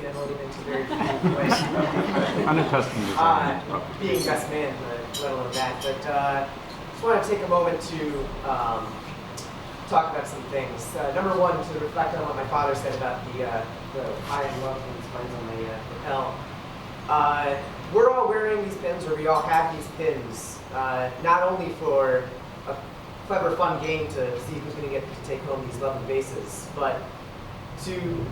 seen Emily into very few ways. Unaccustomed to being best man, let alone that. But just want to take a moment to talk about some things. Number one, to reflect on what my father said about the iron love and spines on the lapel. We're all wearing these pins, or we all have these pins, not only for a clever, fun game to see who's going to get to take home these lovely vases, but to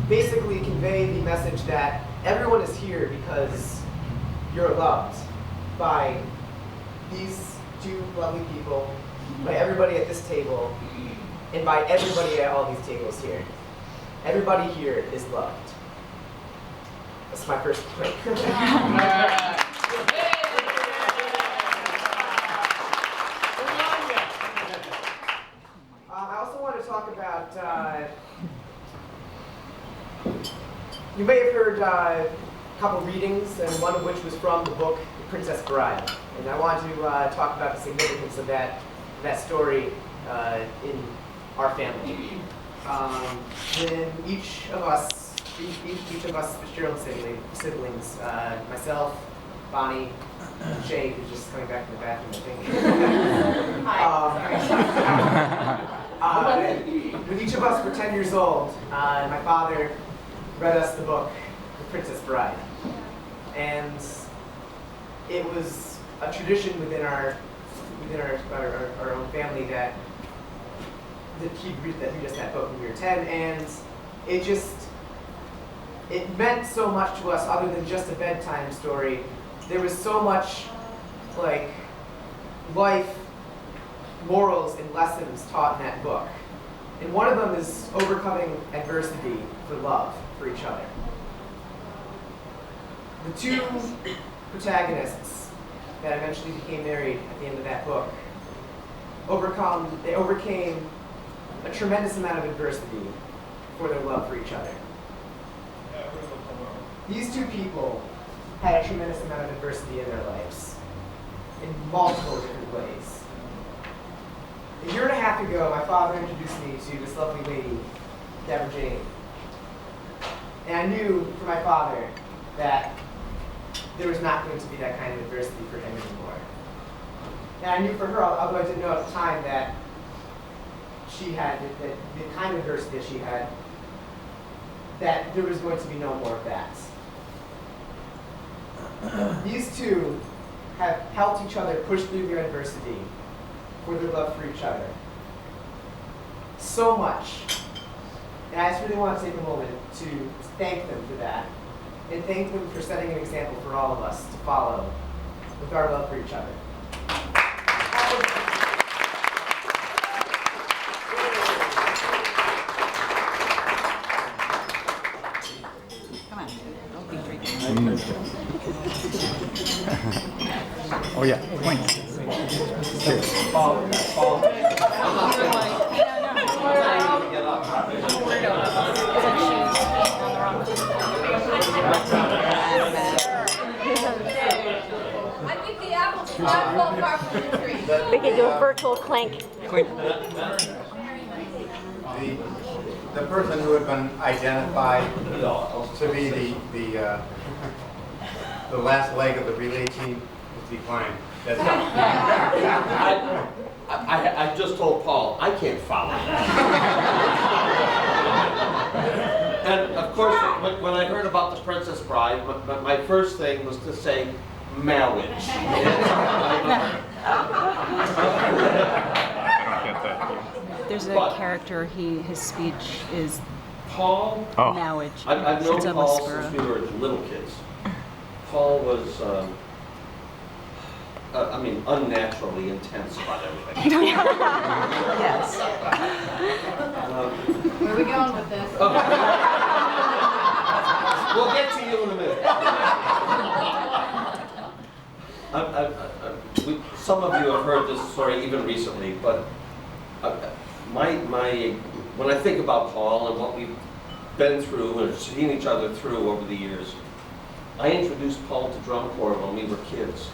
basically convey the message that everyone is here because you're loved by these two lovely people, by everybody at this table, and by everybody at all these tables here. Everybody here is loved. That's my first point. I also want to talk about, you may have heard a couple readings, and one of which was from the book The Princess Bride. And I want to talk about the significance of that story in our family. Then each of us Fitzgerald siblings, myself, Bonnie, Shay, who's just coming back from the bathroom, I think. When each of us were 10 years old, my father read us the book, The Princess Bride. And it was a tradition within our own family that he read us that book when we were 10, and it meant so much to us other than just a bedtime story. There was so much like life morals and lessons taught in that book. And one of them is overcoming adversity for love for each other. The two protagonists that eventually became married at the end of that book overcame a tremendous amount of adversity for their love for each other. These two people had a tremendous amount of adversity in their lives in multiple different ways. A year and a half ago, my father introduced me to this lovely lady, Devin. And I knew from my father that there was not going to be that kind of adversity for him anymore. And I knew for her, although I didn't know at the time, that she had, that the kind of adversity that she had, that there was going to be no more of that. These two have helped each other push through their adversity for their love for each other. So much. And I just really want to take a moment to thank them for that. And thank them for setting an example for all of us to follow with our love for each other. Come on, don't be drinking. Oh yeah, points. I think the apples fall far from the tree. We could do a virtual clank. The person who had been identified to be the last leg of the relay team is declined. That's I just told Paul, I can't follow. And of course, when I heard about the Princess Bride, my first thing was to say, marriage. There's a character, his speech is Paul, marriage. I've known Paul since we were little kids. Paul was, unnaturally intense about everything. Yes. Where are we going with this? We'll get to you in a minute. Some of you have heard this story even recently, but when I think about Paul and what we've been through and seen each other through over the years, I introduced Paul to drum corps when we were kids.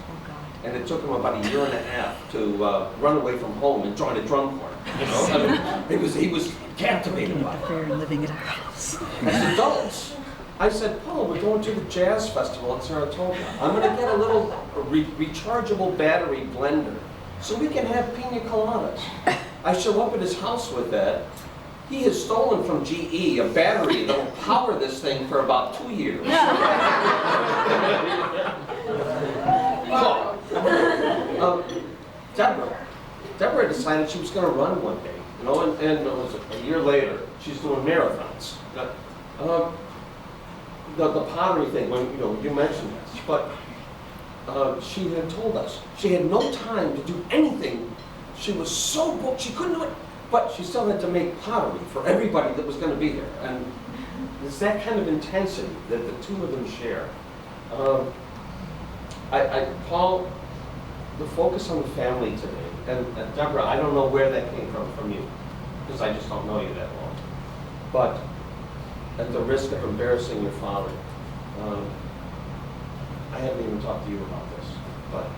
And it took him about a year and a half to run away from home and join a drum corps. You know, I mean, he was captivated by it. Fair and living at our house. As adults, I said, Paul, we're going to the jazz festival at Saratoga. I'm going to get a little rechargeable battery blender so we can have pina coladas. I show up at his house with that. He has stolen from GE a battery that will power this thing for about 2 years. Deborah decided she was going to run one day, you know, and it was a year later, she's doing marathons. The pottery thing, when you mentioned this, but she had told us she had no time to do anything. She was so booked, she couldn't do it, but she still had to make pottery for everybody that was going to be there. And it's that kind of intensity that the two of them share. Paul, the focus on the family today, and Deborah, I don't know where that came from you, because I just don't know you that long. But at the risk of embarrassing your father, I haven't even talked to you about this, but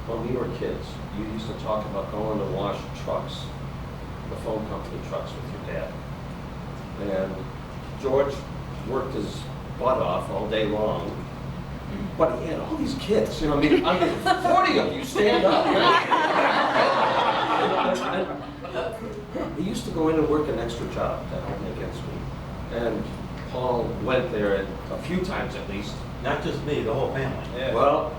when we were kids, you used to talk about going to wash trucks, the phone company trucks with your dad. And George worked his butt off all day long, but he had all these kids, I mean, 40 of you stand up. He used to go in and work an extra job to help make ends meet. And Paul went there a few times at least. Not just me, the whole family. Yeah. Well,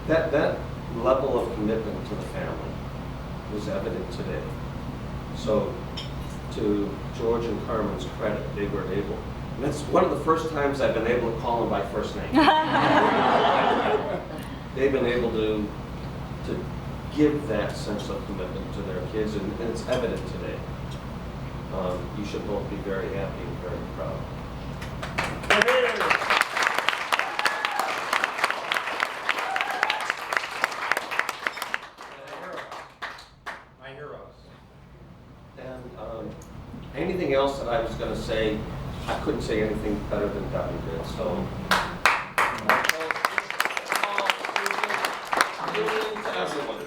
that level of commitment to the family was evident today. So, to George and Carmen's credit, they were able. And that's one of the first times I've been able to call them by first name. They've been able to give that sense of commitment to their kids, and it's evident today. You should both be very happy and very proud. My heroes. And anything else that I was going to say, I couldn't say anything better than Devin did. So, to everyone.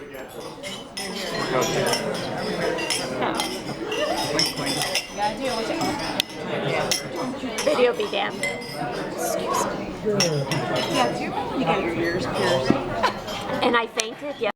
Video be damned. You got your ears pierced. And I fainted, yeah.